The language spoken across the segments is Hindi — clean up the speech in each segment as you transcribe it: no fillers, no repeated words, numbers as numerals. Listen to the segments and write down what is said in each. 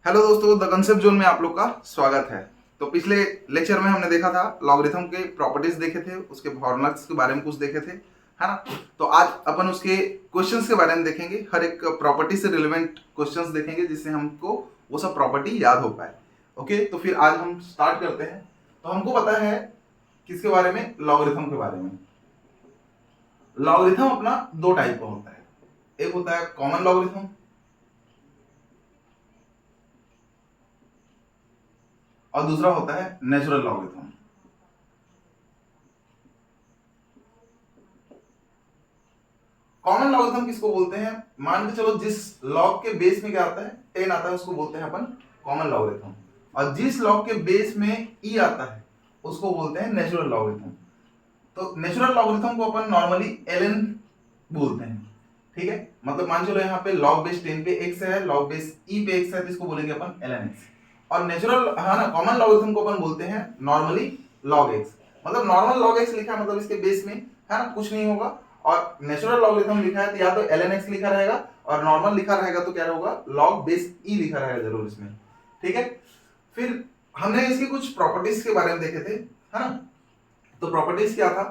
हेलो दोस्तों, द कंसेप्ट जोन में आप लोग का स्वागत है। तो पिछले लेक्चर में हमने देखा था लॉगरिथम के प्रॉपर्टीज देखे थे, उसके फॉर्मूलाज के बारे में कुछ देखे थे, है ना। तो आज अपन उसके क्वेश्चंस के बारे में देखेंगे, हर एक प्रॉपर्टी से रिलेवेंट क्वेश्चंस देखेंगे जिससे हमको वो सब प्रॉपर्टी याद हो पाए। ओके, तो फिर आज हम स्टार्ट करते हैं। तो हमको पता है किसके बारे में, लॉगरिथम के बारे में। लॉगरिथम अपना दो टाइप का होता है, एक होता है कॉमन लॉगरिथम और दूसरा होता है नेचुरल लॉगरिथम। कॉमन लॉगरिथम किसको बोलते हैं, मान के चलो जिस लॉग के बेस में क्या आता है 10 आता है, उसको बोलते हैं अपन कॉमन लॉगरिथम। और जिस लॉग के बेस में ई आता है उसको बोलते हैं नेचुरल लॉगरिथम। तो नेचुरल लॉगरिथम को अपन नॉर्मली ln बोलते हैं, ठीक है। मतलब मान चलो यहाँ पे लॉग बेस 10 पे x है, लॉग बेस e पे x है, तो इसको बोलेंगे अपन ln x। और नेचुरल, हाँ ना, कॉमन लॉगरिथम को अपन बोलते हैं नॉर्मली log x। मतलब नॉर्मल log x लिखा है मतलब इसके बेस में, है ना, कुछ नहीं होगा। और नेचुरल लॉगरिथम लिखा है तो या तो ln x लिखा रहेगा, और नॉर्मल लिखा रहेगा तो क्या होगा, log बेस e लिखा रहेगा जरूर इसमें, ठीक है। फिर हमने इसकी कुछ प्रॉपर्टीज के बारे में देखे थे, है ना। तो प्रॉपर्टीज क्या था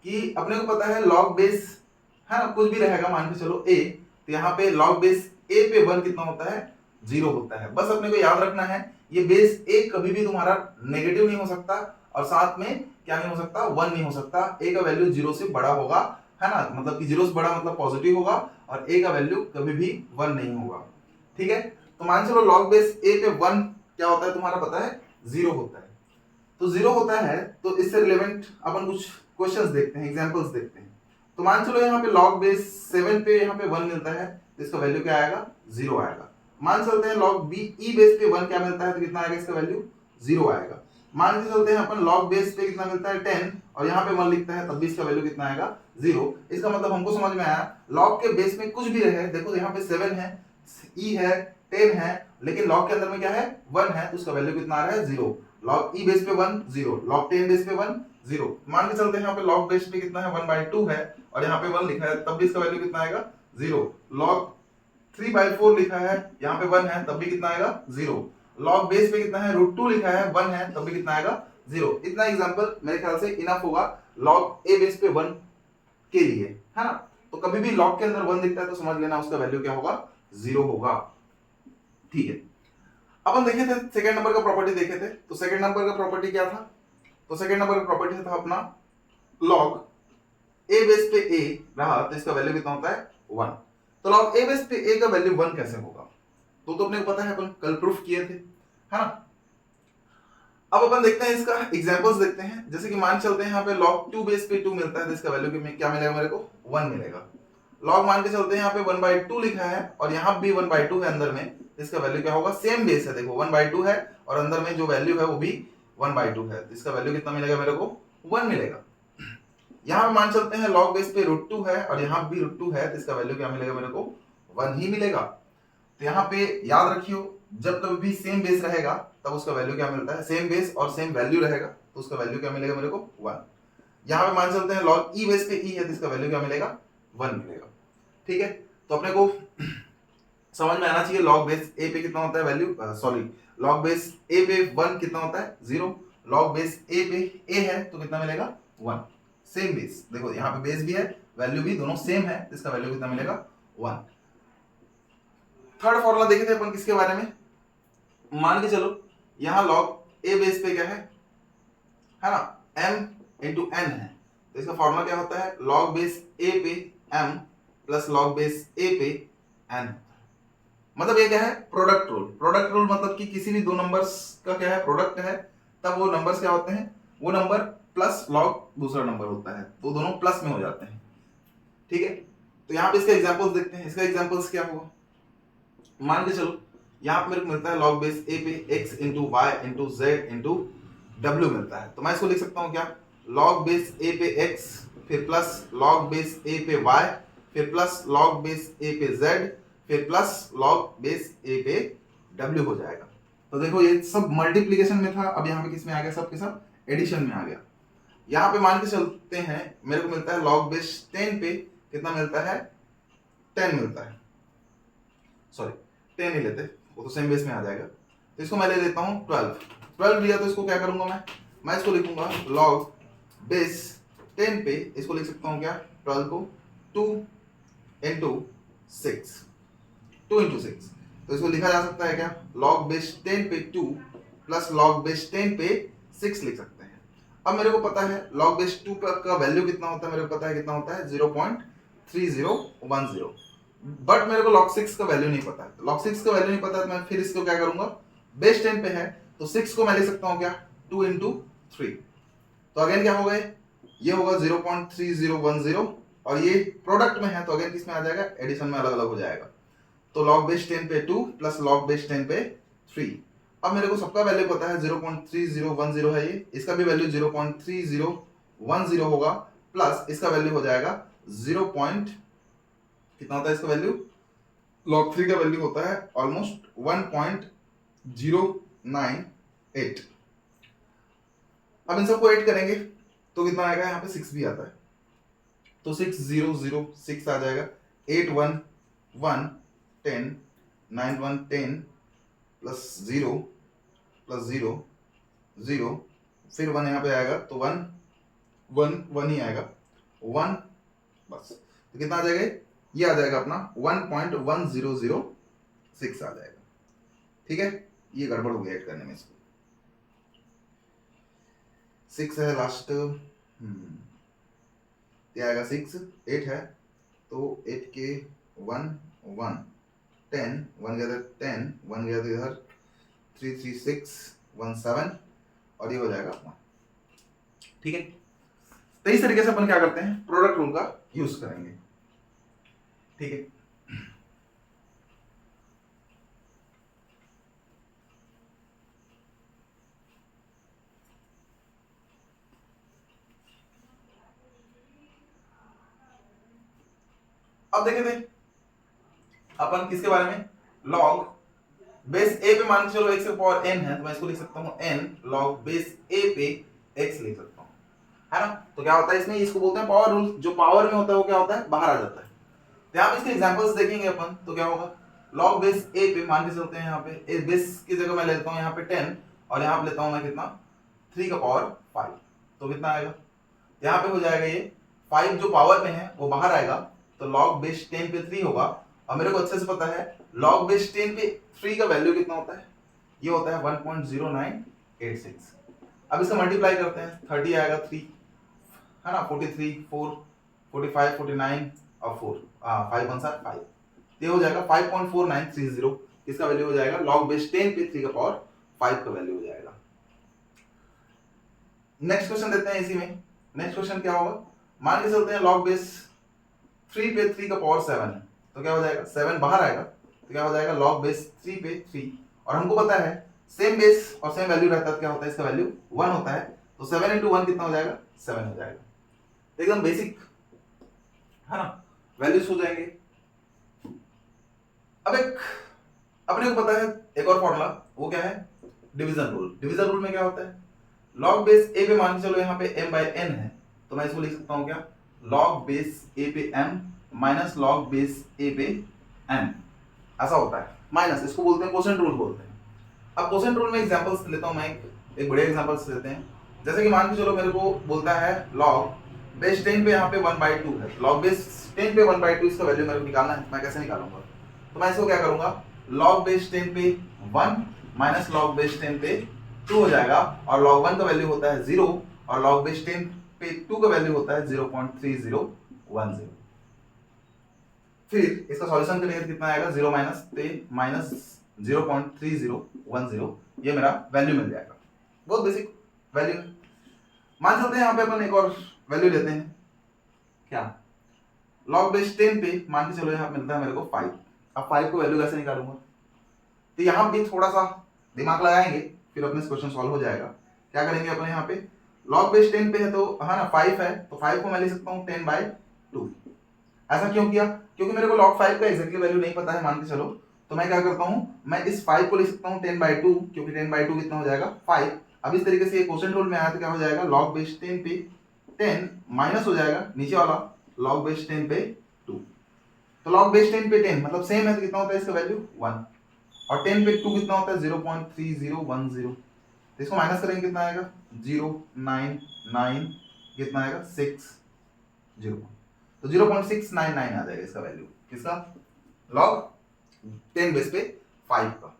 कि अपने को पता है log बेस, है ना, कुछ भी रहेगा, मान के चलो a, तो यहाँ पे log बेस a पे 1 कितना होता है, 0 होता है। बस अपने को याद रखना है ये बेस a कभी भी तुम्हारा नेगेटिव नहीं हो सकता, और साथ में क्या नहीं हो सकता, 1 नहीं हो सकता। a का वैल्यू 0 से बड़ा होगा, है ना, मतलब कि 0 से बड़ा मतलब पॉजिटिव होगा, और a का वैल्यू कभी भी 1 नहीं होगा, ठीक है। तो मान चलो log बेस a पे 1 क्या होता है तुम्हारा पता है, 0 होता है। तो 0 होता है तो इससे रिलेवेंट अपन कुछ क्वेश्चंस देखते हैं, एग्जांपल्स देखते हैं। तो मान चलो यहाँ पे log बेस 7 पे यहाँ पे 1 मिलता है, तो इसका वैल्यू क्या आएगा, 0 आएगा। मान चलते हैं log b e बेस पे 1 क्या मिलता है, तो कितना आएगा इसका वैल्यू, 0 आएगा। मान के चलते हैं अपन log बेस पे कितना मिलता है 10, और यहाँ पे 1 लिखता है, तब भी इसका वैल्यू कितना आएगा, 0। इसका मतलब हमको समझ में आया log के बेस में कुछ भी रहे, देखो यहाँ पे 7 है, e है, 10 है, लेकिन log के अंदर में क्या है, 1 है, तो उसका वैल्यू कितना आ रहा है, 0। log e बेस पे 1 0, log 10 बेस पे 1 0। मान के चलते हैं यहाँ पे log बेस पे कितना है, 1/2 है, और यहाँ पे 1 लिखा है, तब भी इसका वैल्यू कितना आएगा, 0। log 3/4 लिखा है, यहाँ पे 1 है, तब भी कितना आएगा, 0। log बेस पे कितना है, √2 लिखा है, 1 है, तब भी कितना आएगा, 0। इतना एग्जांपल मेरे ख्याल से इनफ होगा log a बेस पे 1 के लिए, है ना। तो कभी भी log के अंदर 1 दिखता है तो समझ लेना उसका वैल्यू क्या होगा, 0 होगा, ठीक है। अपन देखे थे सेकंड नंबर का प्रॉपर्टी देखे थे, तो सेकंड नंबर का प्रॉपर्टी क्या था, तो सेकंड नंबर का प्रॉपर्टी था अपना log a बेस पे a रहा तो इसका वैल्यू कितना होता है, 1। तो log a बेस पे a का वैल्यू 1 कैसे होगा, तो अपने को पता है, अपन कल प्रूफ किए थे, है ना। अब अपन देखते हैं इसका एग्जांपल्स देखते हैं। जैसे कि मान चलते हैं यहाँ पे log 2 बेस पे 2 मिलता है, तो इसका वैल्यू क्या मिलेगा मेरे को, 1 मिलेगा। log मान के चलते हैं यहाँ पे 1/2 लिखा है, और यहाँ भी 1/2 है अंदर में, इसका वैल्यू क्या होगा, सेम बेस है, देखो 1/2 है, और अंदर में जो वैल्यू है वो भी 1/2 है, तो इसका वैल्यू कितना मिलेगा मेरे को, 1 मिलेगा। यहाँ पे मान चलते हैं log बेस पे √2 है, और यहाँ भी √2 है, तो इसका वैल्यू क्या मिलेगा मेरे को, 1 ही मिलेगा। तो यहाँ पे याद रखियो, जब कभी भी सेम बेस रहेगा तब उसका वैल्यू क्या मिलता है, सेम बेस और सेम वैल्यू रहेगा तो उसका वैल्यू क्या मिलेगा मेरे को, 1। यहाँ पे मान चलते हैं log e बेस पे e है, तो इसका वैल्यू क्या मिलेगा, 1 मिलेगा, ठीक है। तो अपने को समझ में आना चाहिए log बेस a पे कितना होता है value, sorry, log base a पे 1 कितना होता है, 0। log बेस a पे a है तो कितना मिलेगा, 1। सेम बेस, देखो यहाँ पे बेस भी है, वैल्यू भी दोनों सेम है, तो इसका वैल्यू कितना मिलेगा, 1। थर्ड फॉर्मूला देखे थे अपन किसके बारे में, मान के चलो यहाँ log a बेस पे क्या है ना, m इंटू n है, तो इसका फॉर्मूला क्या होता है, log बेस a पे m plus log base a पे n। मतलब ये क्या है, प्रोडक्ट रूल। प्रोडक्ट रूल मतलब कि किसी भी दो नंबर्स का क्या है, प्रोडक्ट है, तब वो नंबर्स क्या होते हैं, वो नंबर प्लस लॉग दूसरा नंबर होता है, तो दोनों प्लस में हो जाते हैं, ठीक है। तो यहाँ पे इसका एग्जांपल्स देखते हैं, इसका एग्जांपल्स क्या होगा, मान के चलो यहाँ पे मेरे को मिलता है log बेस a पे x into y into z into डब्ल्यू मिलता है, तो मैं इसको लिख सकता हूँ क्या, log बेस a पे x फिर प्लस log बेस a पे y फिर प्लस log बेस a पे z फिर प्लस log बेस a पे w हो जाएगा। तो देखो ये सब मल्टीप्लीकेशन में था, अब यहाँ पे किस में आ गया, सब के सब एडिशन में आ गया। यहाँ पे मान के चलते हैं मेरे को मिलता है log बेस 10 पे कितना मिलता है, 10 मिलता है, सॉरी 10 ही लेते, वो तो सेम बेस में आ जाएगा। तो इसको मैं ले लेता हूँ 12 लिया तो इसको क्या करूंगा मैं इसको लिखूंगा लॉग बेस 10 पे, इसको लिख सकता हूँ क्या 12 को 2 इंटू 6, 2 इंटू 6, तो इसको लिखा जा सकता है क्या लॉग बेस 10 पे 2 प्लस लॉग बेस 10 पे 6 लिख सकते हैं। अब मेरे को पता है लॉग बेस 2 का वैल्यू कितना होता है, मेरे को पता है कितना होता है 0.3010, बट मेरे को log 6 का वैल्यू नहीं पता है। तो log 6 का वैल्यू नहीं पता है तो मैं फिर इसको क्या करूंगा, बेस 10 पे है तो 6 को मैं ले सकता हूं क्या 2 इंटू 3, तो अगेन क्या होगा ये होगा 0.3010 और ये प्रोडक्ट में है तो अगेन किस में आ जाएगा एडिशन में अलग अलग हो जाएगा। तो log बेस 10 पे 2 प्लस log बेस 10 पे 3। अब मेरे को सबका वैल्यू पता है 0.3010 है ये, इसका भी वैल्यू 0.3010 होगा प्लस इसका वैल्यू हो जाएगा 0. कितना होता है इसका वैल्यू, log 3 का वैल्यू होता है ऑलमोस्ट 1.098। अब इन सबको ऐड करेंगे तो कितना आएगा, यहाँ पे 6 भी आता है तो 6006 आ जाएगा, 8 1 1 10 9 1 10 प्लस 0 प्लस 0 0 फिर 1 यहाँ पे आएगा तो 1 1 1 ही आएगा 1 बस, तो कितना आ जाएगा ये आ जाएगा अपना 1.1006 आ जाएगा। ठीक है, ये गड़बड़ हो गया ऐड करने में, इसको 6 है लास्ट, ये आएगा 6 8 है तो 8 के 1 1 10 1 गया था 10 1 गया था इधर 3 3 6 1 7 और ये हो जाएगा अपना। ठीक है, तो इस तरीके से अपन क्या करते हैं प्रोडक्ट रूल का यूज करेंगे। ठीक है, अब देखे थे अपन किसके बारे में, log बेस a पे मान के चलो x की पावर n है तो मैं इसको लिख सकता हूं n log बेस a पे x लिख सकता हूं, है ना। तो क्या होता है इसमें, इसको बोलते हैं पावर रूल, जो पावर में होता है वो क्या होता है बाहर आ जाता है। तो यहाँ पे इसके एग्जांपल्स देखेंगे अपन तो क्या होगा, log बेस a पे मान के चलते हैं यहाँ पे बेस की जगह मैं लेता हूँ यहाँ पे 10 और यहाँ पे लेता हूँ मैं कितना 3 का पावर 5, तो कितना आएगा यहाँ पे हो जाएगा ये 5 जो पावर में है वो बाहर आएगा तो log बेस 10 पे 3 होगा। और मेरे को अच्छे से पता है log बेस 10 पे 3 का वैल्यू कितना होता है, ये होता है 1.0986। अब इसका मल्टीप्लाई करते हैं 30 आएगा 3 है ना, 43 4 45 49 और 4 5 1 5, ये हो जाएगा 5.4930, इसका वैल्यू हो जाएगा log बेस 10 पे 3 का पावर 5 का वैल्यू हो जाएगा। नेक्स्ट क्वेश्चन देते हैं इसी में, नेक्स्ट क्वेश्चन क्या होगा, मान के चलते हैं log बेस 3 पे 3 का पावर 7 है तो क्या हो जाएगा 7 बाहर आएगा तो क्या हो जाएगा log बेस 3 पे 3, और हमको पता है सेम बेस और सेम वैल्यू रहता है तो क्या होता है इसका वैल्यू 1 होता है, तो 7 इंटू 1 कितना हो जाएगा 7 हो जाएगा, एकदम बेसिक है ना, वैल्यूज हो जाएंगे। अब एक अपने को पता है एक और फॉर्मूला, वो क्या है डिवीजन रूल। डिवीजन रूल में क्या होता है, log बेस a पे मान के चलो यहाँ पे m बाई n है तो मैं इसको लिख सकता हूँ क्या log बेस a पे m minus log base a पे m, ऐसा होता है माइनस, इसको बोलते हैं कोसेंट रूल बोलते हैं। अब कोसेंट रूल में एग्जांपल्स लेता हूं मैं, एक बड़े एग्जांपल्स लेते हैं, जैसे कि मान के चलो मेरे को बोलता है log बेस 10 पे यहाँ पे 1/2 है, log बेस 10 पे 1/2 इसका वैल्यू मेरे को निकालना है, मैं कैसे निकालूंगा, तो मैं इसको क्या करूंगा log बेस 10 पे 1 माइनस log बेस 10 पे 2 हो जाएगा, और log 1 का वैल्यू होता है 0 और log बेस 10 पे 2 का वैल्यू होता है 0.3010। फिर इसका सॉल्यूशन करेंगे तो कितना आएगा 0 माइनस 0.3010, ये मेरा वैल्यू मिल जाएगा, बहुत बेसिक वैल्यू। मान चलते हैं यहाँ पे अपन एक और वैल्यू लेते हैं, क्या log बेस 10 पे मान के चलो यहाँ मिलता है मेरे को 5। अब 5 को वैल्यू कैसे निकालूंगा, तो यहाँ भी थोड़ा सा दिमाग लगाएंगे फिर अपने क्वेश्चन सॉल्व हो जाएगा। क्या करेंगे अपने यहाँ पे log बेस 10 पे है तो हाँ ना 5 है तो 5 को मैं ले सकता हूँ 10/2। ऐसा क्यों किया, क्योंकि मेरे को log 5 का एग्जैक्टली वैल्यू नहीं पता है मान के चलो, तो मैं क्या करता हूँ मैं इस 5 को ले सकता हूँ 10/2, क्योंकि 10/2 कितना हो जाएगा 5। अब इस तरीके से ये क्वोशिएंट रूल में आया तो क्या हो जाएगा log बेस 10 पे 10 माइनस हो जाएगा नीचे वाला log बेस 10 पे 2, तो log बेस 10 पे 10 मतलब सेम है तो कितना होता है इसका वैल्यू 1। और 10 पे 2 कितना होता है 0.3010, तो इसको माइनस करेंगे कितना आएगा 099, कितना आएगा 60, तो 0.699 आ जाएगा इसका वैल्यू, किसका लॉग 10 बेस पे 5 का।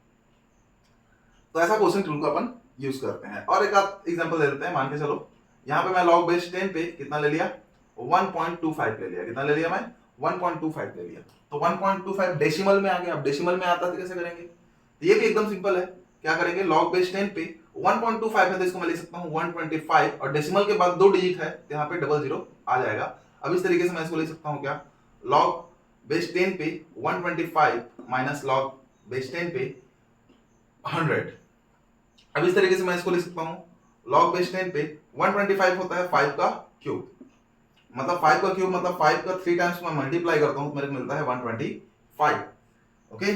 तो ऐसा क्वेश्चन टूल को अपन यूज करते हैं। और एक आध एग्जांपल दे देते हैं। मान के चलो यहाँ पे मैं लॉग बेस 10 पे कितना ले लिया 1.25 ले लिया, कितना ले लिया मैं 1.25 ले लिया, तो 1.25 डेसिमल में आ गया। अब डेसिमल में आता तो कैसे करेंगे, तो ये भी एकदम सिंपल है। क्या करेंगे लॉग बेस 10 पे 1.25 है तो इसको मैं ले सकता हूँ 125, और डेसिमल के बाद 2 डिजिट है तो यहाँ पे डबल जीरो आ जाएगा। अब इस तरीके से मैं इसको ले सकता हूँ क्या लॉग बेस 10 पे 125 माइनस लॉग बेस 10 पे 100। अब इस तरीके से मैं इसको ले सकता हूँ log बेस 10 पे 125 होता है 5 का क्यूब, मतलब 5 का क्यूब मतलब 5 का 3 टाइम्स मैं मल्टीप्लाई करता हूँ तो मेरे को मिलता है 125। ओके,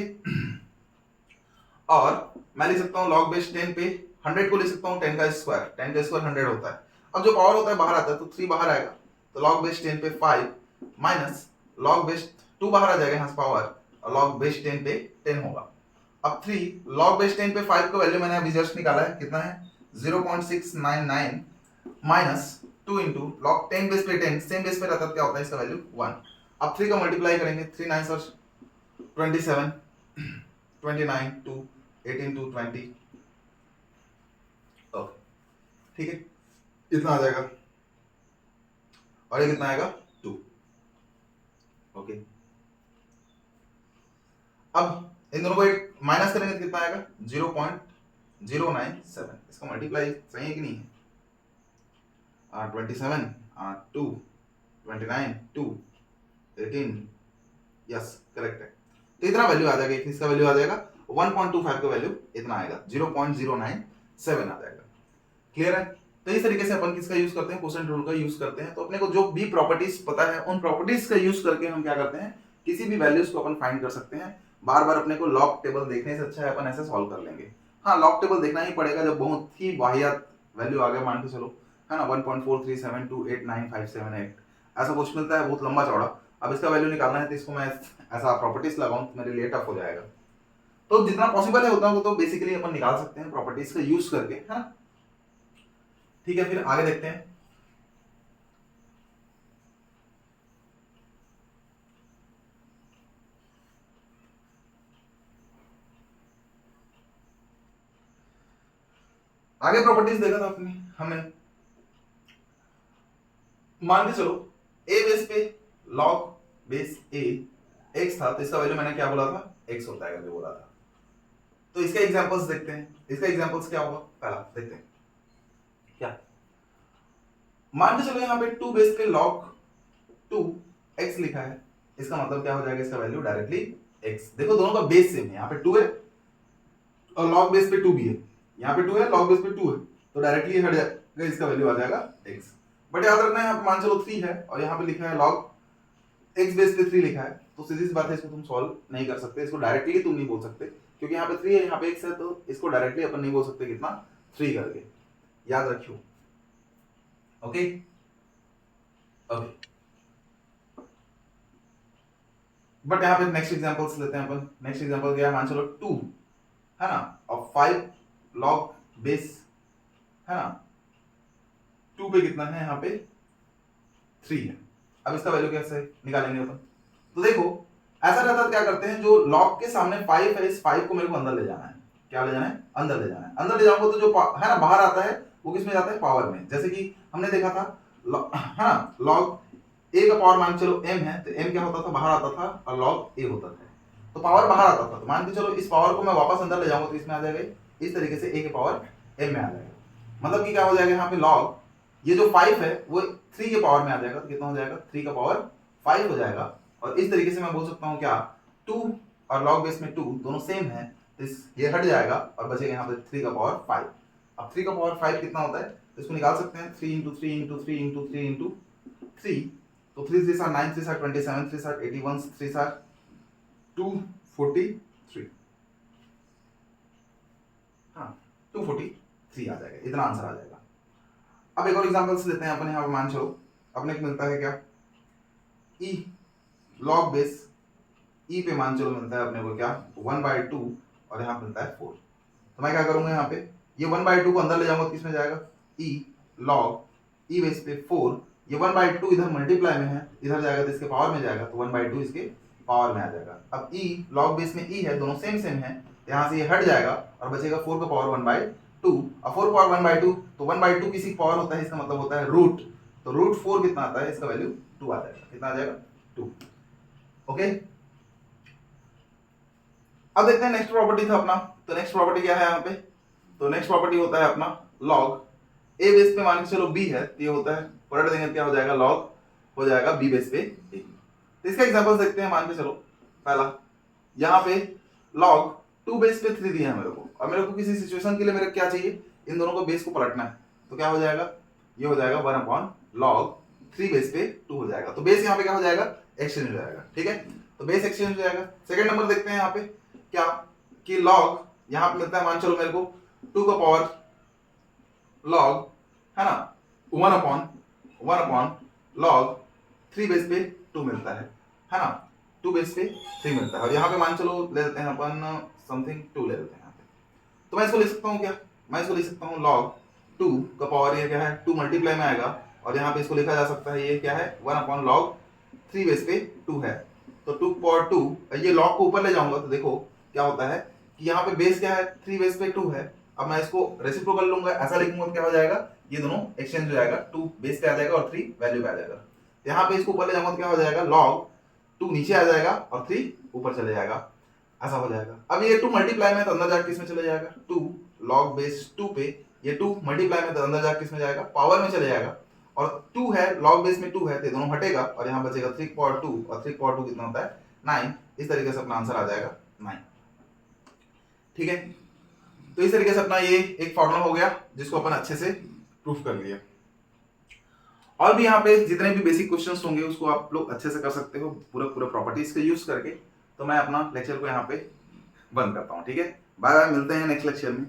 और मैं ले सकता हूँ log बेस 10 पे 100 को ले सकता हूँ 10 का स्क्वायर, 10 का स्क्वायर 100 होता है। अब जो पावर होता है बाहर आता है तो 3 बाहर आएगा, तो log बेस 10 पे 5 माइनस log बेस 2 बाहर आ जाएगा यहाँ से पावर, और log बेस 10 पे 10 होगा। अब 3 log बेस 10 पे 5 का वैल्यू मैंने अभी जस्ट निकाला है, कितना है 0.699 माइनस 2 इंटू लॉग 10 बेस पे 10, सेम बेस पे रहता है क्या होता है इसका वैल्यू 1। अब 3 का मल्टीप्लाई करेंगे, 3 9 सर 27, 29 2 18 2 20, ओके ठीक है, इतना आ जाएगा, और ये कितना आएगा 2। ओके, अब इन दोनों को एक माइनस करेंगे तो कितना आएगा 0.097, इसका मल्टीप्लाई सही है कि नहीं है 27 2 29 2 18, यस करेक्ट है। तो इतना वैल्यू आ जाएगा, इसका वैल्यू आ जाएगा 1.25 का वैल्यू इतना आएगा 0.097 आ जाएगा। क्लियर है। तो इस तरीके से अपन किसका यूज करते हैं क्वोशिएंट रूल का यूज करते हैं। तो अपने को जो भी प्रॉपर्टीज पता है उन प्रॉपर्टीज का यूज करके हम क्या करते हैं किसी भी वैल्यूज को अपन फाइंड कर सकते हैं। बार बार अपने को लॉग टेबल देखने से अच्छा है अपन ऐसे सॉल्व कर लेंगे। हाँ लॉग टेबल देखना ही पड़ेगा जब बहुत ही वाहियात वैल्यू आ गया, मान के चलो है ना 1.43728958 ऐसा कुछ मिलता है बहुत लंबा चौड़ा। अब इसका वैल्यू निकालना है तो इसको मैं ऐसा प्रॉपर्टीज लगाऊं तो मेरे लिए टफ हो जाएगा। तो जितना पॉसिबल है उतना वो तो बेसिकली अपन निकाल सकते हैं प्रॉपर्टीज का यूज करके, है ना। ठीक है, फिर आगे देखते हैं। आगे प्रॉपर्टीज देखा था अपनी हमने, मान के चलो a बेस पे log बेस a x था तो इसका वैल्यू मैंने क्या बोला था x होता है करके बोला था। तो इसके एग्जांपल्स देखते हैं। इसका एग्जांपल्स क्या होगा पहला देखते हैं क्या। मान के चलो यहाँ पे 2 बेस पे log 2 x लिखा है, इसका मतलब क्या हो जाएगा इसका वैल्यू डायरेक्टली x। देखो दोनों का बेस सेम है, यहाँ पे 2 है और log बेस पे 2 भी है, यहाँ पे 2 है log बेस पे 2 है, तो डायरेक्टली हट जाएगा, इसका वैल्यू आ जाएगा x। बट याद रखना है मान चलो 3 है और यहाँ पे लिखा है log x बेस पे 3 लिखा है, तो सीधी सी बात है इसको तुम सॉल्व नहीं कर सकते, इसको डायरेक्टली तुम नहीं बोल सकते क्योंकि यहाँ पे 3 है यहाँ पे x है, तो इसको डायरेक्टली अपन नहीं बोल सकते कितना 3 करके, याद रखियो। ओके ओके, बट यहाँ पे नेक्स्ट एग्जांपल्स लेते हैं अपन। नेक्स्ट एग्जांपल क्या है, मान चलो 2 है ना और 5 log बेस है ना 2 पे कितना है यहाँ पे 3 है। अब इसका वैल्यू कैसे निकालेंगे अपन, तो देखो ऐसा रहता है क्या करते हैं जो लॉग के सामने 5 है, इस 5 को मेरे को अंदर ले जाना है। क्या ले जाना है, अंदर ले जाना है। अंदर ले जाऊंगा तो जो है ना बाहर आता है वो किस में जाता है पावर में। जैसे कि हमने देखा था है ना लॉग a का पावर मान चलो m है, तो m क्या होता था बाहर आता था और log a होता था, तो पावर बाहर आता था। तो मान के चलो इस पावर को मैं वापस अंदर ले जाऊंगा तो इसमें आ जाएगा इस तरीके से a के पावर m में आ जाएगा। मतलब कि क्या हो जाएगा यहाँ पे log ये जो 5 है वो 3 के पावर में आ जाएगा, तो कितना हो जाएगा 3 का पावर 5 हो जाएगा। और इस तरीके से मैं बोल सकता हूँ क्या 2 और log बेस में 2 दोनों सेम है, तो ये हट जाएगा और बचेगा यहाँ पे 3 का पावर 5। अब 3 का पावर 5 कितना होता है, तो इसको निकाल सकते हैं 3 इंटू 3 इंटू 3 इंटू 3 इंटू 3, तो 3 3 9 3 27 3 81 3 243, हाँ 243 आ जाएगा, इतना आंसर आ जाएगा। अब एक और एग्जांपल्स लेते हैं अपन। यहाँ पे मान चलो अपने को मिलता है क्या e log बेस e पे मान चलो मिलता है अपने को क्या 1/2 और यहाँ मिलता है 4। तो मैं क्या करूंगा यहाँ पे, ये 1/2 को अंदर ले जाऊंगा तो किसमें जाएगा, e log e बेस पे 4, ये 1/2 इधर मल्टीप्लाई में है, इधर जाएगा तो इसके पावर में जाएगा, तो 1/2 इसके पावर में आ जाएगा। अब e log बेस में e है, दोनों सेम सेम है, यहाँ से ये हट जाएगा और बचेगा 4 का पावर 1/2। अब 4 पावर 1/2, तो 1/2 किसी पावर होता है, इसका मतलब होता है रूट, तो रूट 4 कितना आता है, इसका वैल्यू 2 आ जाएगा। कितना आ जाएगा, 2। ओके, अब देखते हैं नेक्स्ट प्रॉपर्टी था अपना, तो नेक्स्ट प्रॉपर्टी क्या है यहाँ पे, तो नेक्स्ट प्रॉपर्टी होता है अपना log a बेस पे मान के चलो b है, तो ये होता है पलट देंगे क्या हो जाएगा, log हो जाएगा b बेस पे a। तो इसका एग्जांपल देखते हैं, मान के चलो पहला यहाँ पे log 2 बेस पे 3 दिया है मेरे को, और मेरे को किसी सिचुएशन के लिए मेरे क्या चाहिए, इन दोनों को बेस को पलटना है, तो क्या हो जाएगा, ये हो जाएगा 1/log 3 बेस पे 2 हो जाएगा। तो बेस यहाँ पे क्या हो जाएगा, एक्सचेंज हो जाएगा। ठीक है, तो बेस एक्सचेंज हो जाएगा। सेकंड नंबर देखते हैं यहाँ पे क्या, कि log यहाँ पे मिलता है, मान चलो मेरे को 2 का पावर log है ना 1/log 3 बेस पे 2 मिलता है ना, 2 बेस पे 3 मिलता है। और यहाँ पे मान चलो ले लेते हैं अपन समथिंग 2 ले लेते हैं यहाँ पे, तो मैं इसको लिख सकता हूँ क्या, मैं इसको लिख सकता हूँ log 2 का पावर ये क्या है 2 मल्टीप्लाई में आएगा, और यहाँ पे इसको लिखा जा सकता है ये क्या है 1/log 3 बेस पे 2 है, तो 2 पावर 2, ये log को ऊपर ले जाऊंगा तो देखो क्या होता है कि यहाँ पे बेस क्या है 3 बेस पे 2 है। अब मैं इसको रेसिप्रोकल लूंगा, ऐसा लिखूंगा तो क्या हो जाएगा, ये दोनों एक्सचेंज हो जाएगा, 2 बेस पे आ जाएगा और 3 वैल्यू पे आ जाएगा। यहाँ पे इसको ऊपर ले जाऊंगा तो क्या हो जाएगा, log 2 नीचे आ जाएगा और 3 ऊपर चले जाएगा, ऐसा हो जाएगा। अब ये 2 मल्टीप्लाई में तो अंदर जाकर किसमें चले जाएगा, 2 log बेस 2 पे ये 2 मल्टीप्लाई में तो अंदर जाकर किसमें जाएगा, पावर में चले जाएगा, और 2 है log बेस में 2 है, तो दोनों हटेगा और यहाँ बचेगा 3 पावर 2, और 3 पावर 2 कितना होता है 9। इस तरीके से अपना आंसर आ जाएगा 9। ठीक है, तो इस तरीके से अपना ये एक फॉर्मूला हो गया जिसको अपन अच्छे से प्रूफ कर लिया। और भी यहाँ पे जितने भी बेसिक क्वेश्चंस होंगे उसको आप लोग अच्छे से कर सकते हो पूरा पूरा प्रॉपर्टीज का यूज करके। तो मैं अपना लेक्चर को यहाँ पे बंद करता हूँ। ठीक है, बाय बाय, मिलते हैं नेक्स्ट लेक्चर में।